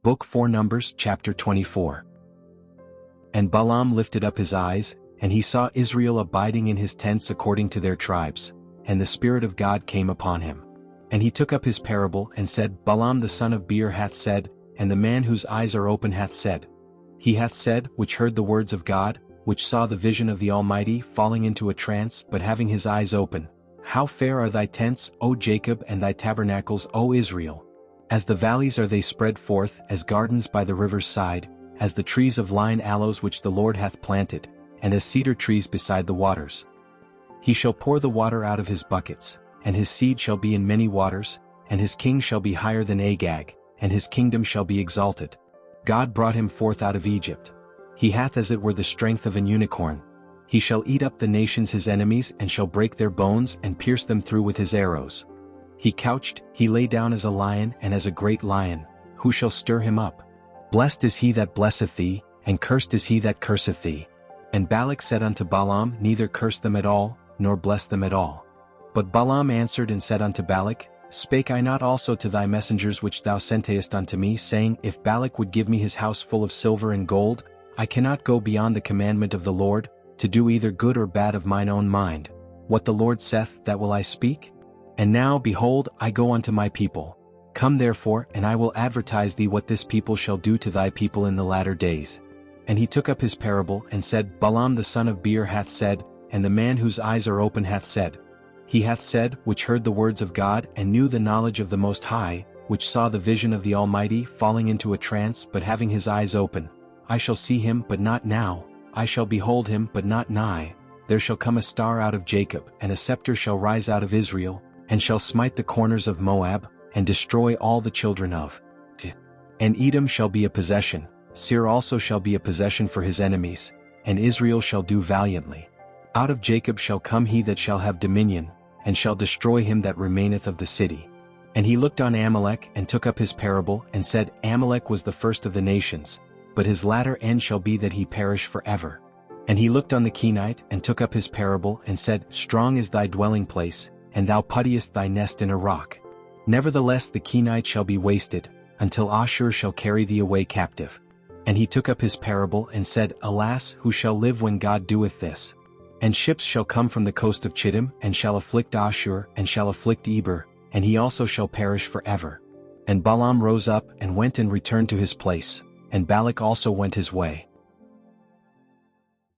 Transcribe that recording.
Book 4 Numbers chapter 24. And Balaam lifted up his eyes, and he saw Israel abiding in his tents according to their tribes, and the Spirit of God came upon him. And he took up his parable and said, Balaam the son of Beor hath said, and the man whose eyes are open hath said. He hath said, which heard the words of God, which saw the vision of the Almighty falling into a trance but having his eyes open. How fair are thy tents, O Jacob, and thy tabernacles, O Israel! As the valleys are they spread forth, as gardens by the river's side, as the trees of lign aloes which the Lord hath planted, and as cedar trees beside the waters. He shall pour the water out of his buckets, and his seed shall be in many waters, and his king shall be higher than Agag, and his kingdom shall be exalted. God brought him forth out of Egypt. He hath as it were the strength of an unicorn. He shall eat up the nations his enemies, and shall break their bones and pierce them through with his arrows. He couched, he lay down as a lion and as a great lion. Who shall stir him up? Blessed is he that blesseth thee, and cursed is he that curseth thee. And Balak said unto Balaam, Neither curse them at all, nor bless them at all. But Balaam answered and said unto Balak, Spake I not also to thy messengers which thou sentest unto me, saying, If Balak would give me his house full of silver and gold, I cannot go beyond the commandment of the Lord, to do either good or bad of mine own mind. What the Lord saith, that will I speak? And now, behold, I go unto my people. Come therefore, and I will advertise thee what this people shall do to thy people in the latter days. And he took up his parable, and said, Balaam the son of Beor hath said, and the man whose eyes are open hath said. He hath said, which heard the words of God, and knew the knowledge of the Most High, which saw the vision of the Almighty falling into a trance but having his eyes open. I shall see him, but not now. I shall behold him, but not nigh. There shall come a star out of Jacob, and a scepter shall rise out of Israel, and shall smite the corners of Moab, and destroy all the children of. And Edom shall be a possession, Seir also shall be a possession for his enemies, and Israel shall do valiantly. Out of Jacob shall come he that shall have dominion, and shall destroy him that remaineth of the city. And he looked on Amalek, and took up his parable, and said, Amalek was the first of the nations, but his latter end shall be that he perish forever. And he looked on the Kenite, and took up his parable, and said, Strong is thy dwelling place, and thou puttiest thy nest in a rock. Nevertheless the Kenite shall be wasted, until Ashur shall carry thee away captive. And he took up his parable, and said, Alas, who shall live when God doeth this? And ships shall come from the coast of Chittim, and shall afflict Ashur, and shall afflict Eber, and he also shall perish forever. And Balaam rose up, and went and returned to his place, and Balak also went his way.